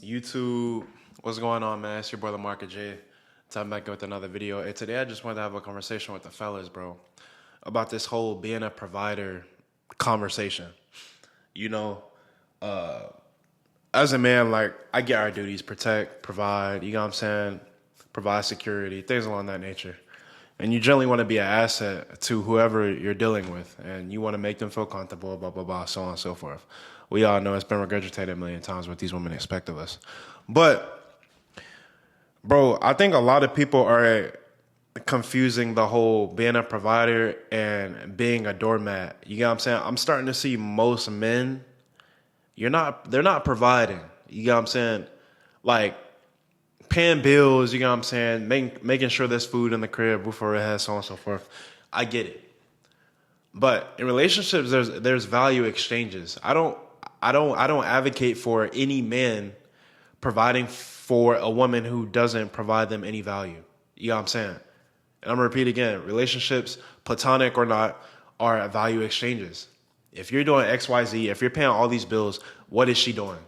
YouTube, what's going on, man? It's your brother Market J. Time back with another video. And today I just wanted to have a conversation with the fellas, bro, about this whole being a provider conversation. You know, uh, as a man, like, I get our duties, protect, provide, you know what I'm saying? Provide security, things along that nature. And you generally want to be an asset to whoever you're dealing with, and you want to make them feel comfortable, blah, blah, blah, so on and so forth. We all know it's been regurgitated a million times what these women expect of us. But, bro, I think a lot of people are confusing the whole being a provider and being a doormat. You get what I'm saying? I'm starting to see most men, they're not providing. You get what I'm saying? Like, paying bills, you know what I'm saying, making sure there's food in the crib, roof over their head, so on and so forth. I get it. But in relationships, there's value exchanges. I don't advocate for any man providing for a woman who doesn't provide them any value. You know what I'm saying? And I'm gonna repeat again, relationships, platonic or not, are value exchanges. If you're doing XYZ, if you're paying all these bills, what is she doing?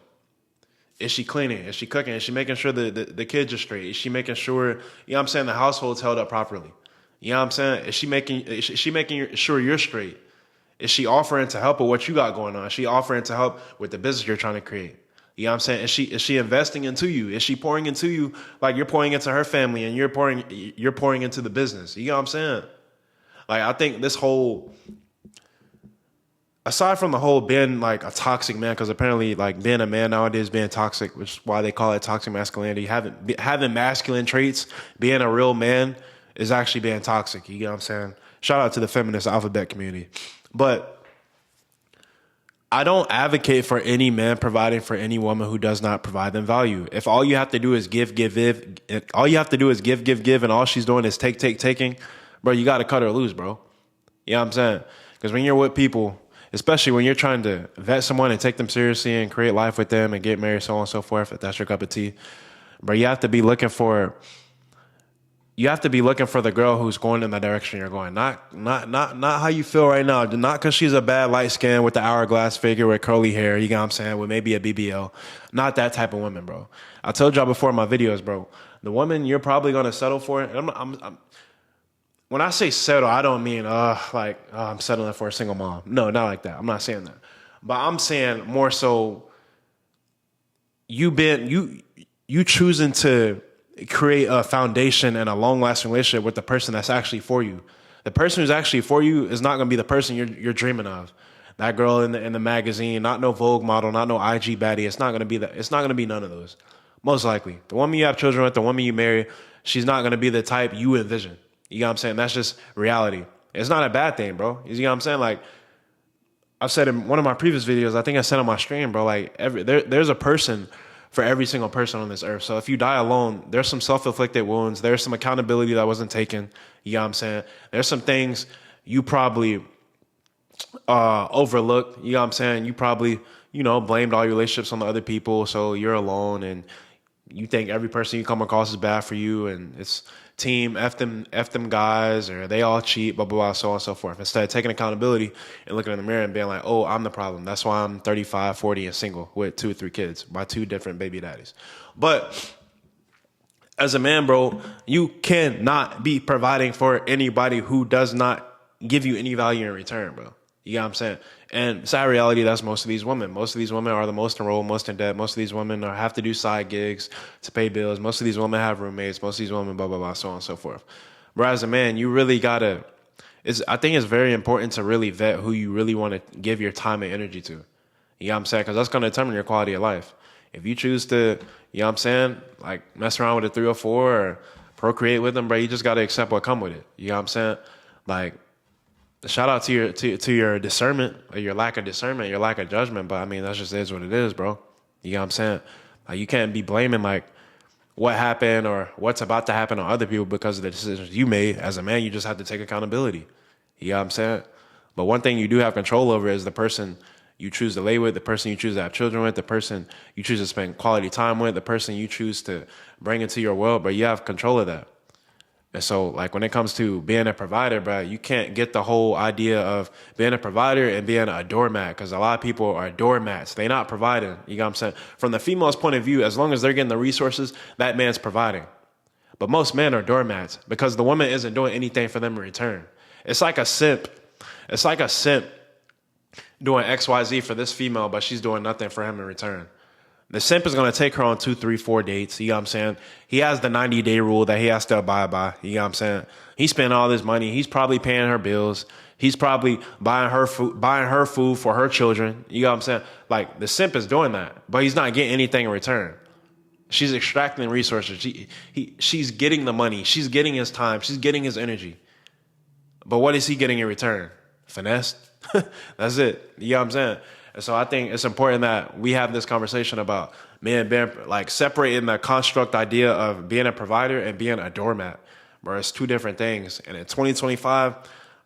Is she cleaning? Is she cooking? Is she making sure the kids are straight? Is she making sure, you know what I'm saying, the household's held up properly? You know what I'm saying? Is she making sure you're straight? Is she offering to help with what you got going on? Is she offering to help with the business you're trying to create? You know what I'm saying? Is she investing into you? Is she pouring into you like you're pouring into her family and you're pouring into the business? You know what I'm saying? Like, I think this whole, aside from the whole being like a toxic man, because apparently like being a man nowadays being toxic, which is why they call it toxic masculinity. Having masculine traits, being a real man is actually being toxic. You get what I'm saying? Shout out to the feminist alphabet community. But I don't advocate for any man providing for any woman who does not provide them value. If all you have to do is give, all you have to do is give, and all she's doing is taking, bro, you got to cut her loose, bro. You know what I'm saying? Because when you're with people, especially when you're trying to vet someone and take them seriously and create life with them and get married, so on and so forth, if that's your cup of tea, bro, you have to be looking for the girl who's going in the direction you're going. Not how you feel right now. Not because she's a bad light skin with the hourglass figure with curly hair, you know what I'm saying, with maybe a BBL. Not that type of woman, bro. I told y'all before in my videos, bro, the woman you're probably going to settle for, and when I say settle, I don't mean I'm settling for a single mom. No, not like that. I'm not saying that. But I'm saying more so you choosing to create a foundation and a long-lasting relationship with the person that's actually for you. The person who's actually for you is not going to be the person you're dreaming of. That girl in the magazine, not no Vogue model, not no IG baddie. It's not going to be that. It's not going to be none of those. Most likely, the woman you have children with, the woman you marry, she's not going to be the type you envision. You know what I'm saying? That's just reality. It's not a bad thing, bro. You know what I'm saying? Like, I've said in one of my previous videos, I think I said on my stream, bro, like there's a person for every single person on this earth. So if you die alone, there's some self-inflicted wounds. There's some accountability that wasn't taken. You know what I'm saying? There's some things you probably overlooked. You know what I'm saying? You probably, blamed all your relationships on the other people. So you're alone and you think every person you come across is bad for you. And it's team, F them guys, or they all cheat, blah, blah, blah, so on and so forth. Instead of taking accountability and looking in the mirror and being like, oh, I'm the problem. That's why I'm 35, 40 and single with 2 or 3 kids by 2 different baby daddies. But as a man, bro, you cannot be providing for anybody who does not give you any value in return, bro. You know what I'm saying? And sad reality, that's most of these women. Most of these women are the most enrolled, most in debt. Most of these women have to do side gigs to pay bills. Most of these women have roommates. Most of these women, blah, blah, blah, so on and so forth. But as a man, you really got to, I think it's very important to really vet who you really want to give your time and energy to. You know what I'm saying? Because that's going to determine your quality of life. If you choose to, you know what I'm saying, like mess around with a 304 or procreate with them, bro, you just got to accept what come with it. You know what I'm saying? Like, shout out to your discernment, or your lack of discernment, your lack of judgment. But I mean, that just is what it is, bro. You know what I'm saying? Like, you can't be blaming like what happened or what's about to happen on other people because of the decisions you made. As a man, you just have to take accountability. You know what I'm saying? But one thing you do have control over is the person you choose to lay with, the person you choose to have children with, the person you choose to spend quality time with, the person you choose to bring into your world. But you have control of that. And so, like, when it comes to being a provider, bro, you can't get the whole idea of being a provider and being a doormat, because a lot of people are doormats. They not providing. You know what I'm saying? From the female's point of view, as long as they're getting the resources, that man's providing. But most men are doormats because the woman isn't doing anything for them in return. It's like a simp. It's like a simp doing XYZ for this female, but she's doing nothing for him in return. The simp is going to take her on 2, 3, 4 dates. You know what I'm saying? He has the 90-day rule that he has to abide by. You know what I'm saying? He spent all this money. He's probably paying her bills. He's probably buying her food for her children. You know what I'm saying? Like, the simp is doing that, but he's not getting anything in return. She's extracting resources. She's getting the money. She's getting his time. She's getting his energy. But what is he getting in return? Finesse? That's it. You know what I'm saying? And so I think it's important that we have this conversation about men being, like, separating the construct idea of being a provider and being a doormat. Bro, it's two different things. And in 2025,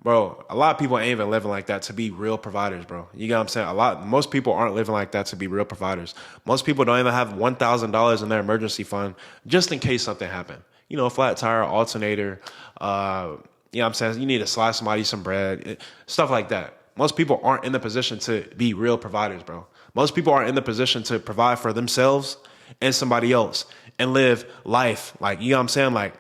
bro, a lot of people ain't even living like that to be real providers, bro. You know what I'm saying? Most people aren't living like that to be real providers. Most people don't even have $1,000 in their emergency fund just in case something happened. You know, flat tire, alternator, you know what I'm saying? You need to slide somebody some bread, stuff like that. Most people aren't in the position to be real providers, bro. Most people aren't in the position to provide for themselves and somebody else and live life, like, you know what I'm saying? Like,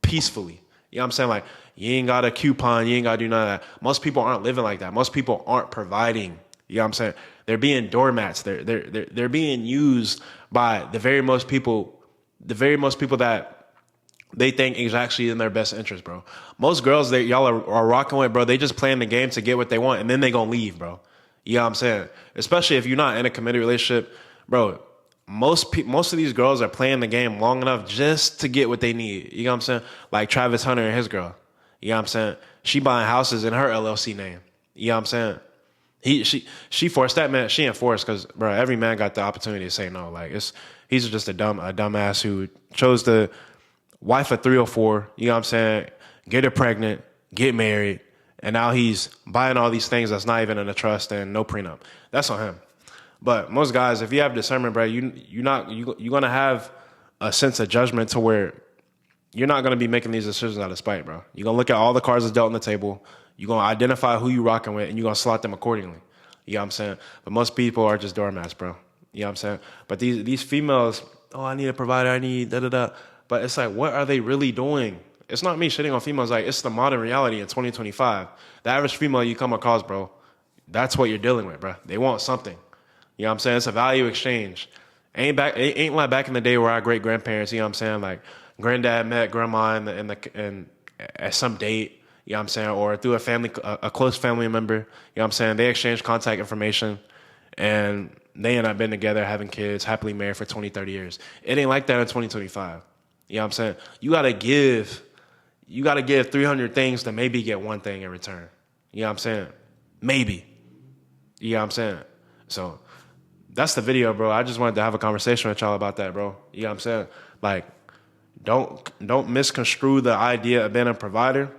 peacefully. You know what I'm saying? Like, you ain't got a coupon. You ain't got to do none of that. Most people aren't living like that. Most people aren't providing. You know what I'm saying? They're being doormats. They're being used by the very most people that they think is actually in their best interest, bro. Most girls that y'all are rocking with, bro, they just playing the game to get what they want, and then they gonna leave, bro. You know what I'm saying? Especially if you're not in a committed relationship, bro. Most of these girls are playing the game long enough just to get what they need. You know what I'm saying? Like Travis Hunter and his girl. You know what I'm saying? She buying houses in her LLC name. You know what I'm saying? She forced that man. She enforced because, bro, every man got the opportunity to say no. Like, he's just a dumbass who chose to wife a 304, you know what I'm saying, get her pregnant, get married, and now he's buying all these things that's not even in a trust and no prenup. That's on him. But most guys, if you have discernment, bro, you're gonna have a sense of judgment to where you're not gonna be making these decisions out of spite, bro. You're gonna look at all the cards that's dealt on the table, you're gonna identify who you rocking with, and you're gonna slot them accordingly. You know what I'm saying? But most people are just doormats, bro. You know what I'm saying? But these females, oh, I need a provider, I need da-da-da. But it's like, what are they really doing? It's not me shitting on females. Like, it's the modern reality in 2025. The average female you come across, bro, that's what you're dealing with, bro. They want something. You know what I'm saying? It's a value exchange. Ain't like back in the day where our great grandparents, you know what I'm saying? Like, granddad met grandma in at some date, you know what I'm saying? Or through a close family member, you know what I'm saying? They exchange contact information and they end up being together, having kids, happily married for 20, 30 years. It ain't like that in 2025. You know what I'm saying? You gotta give 300 things to maybe get one thing in return. You know what I'm saying? Maybe. You know what I'm saying? So that's the video, bro. I just wanted to have a conversation with y'all about that, bro. You know what I'm saying? Like, don't misconstrue the idea of being a provider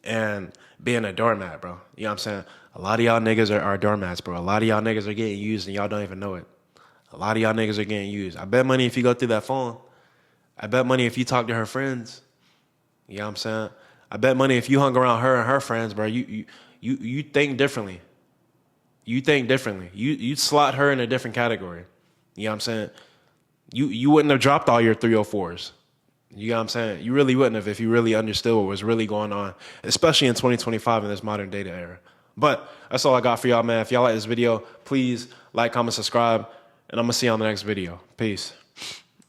and being a doormat, bro. You know what I'm saying? A lot of y'all niggas are doormats, bro. A lot of y'all niggas are getting used and y'all don't even know it. A lot of y'all niggas are getting used. I bet money if you go through that phone. I bet money if you talk to her friends. You know what I'm saying? I bet money if you hung around her and her friends, bro, you think differently. You think differently. You'd slot her in a different category. You know what I'm saying? You wouldn't have dropped all your 304s. You know what I'm saying? You really wouldn't have if you really understood what was really going on, especially in 2025 in this modern data era. But that's all I got for y'all, man. If y'all like this video, please like, comment, subscribe, and I'm going to see you on the next video. Peace.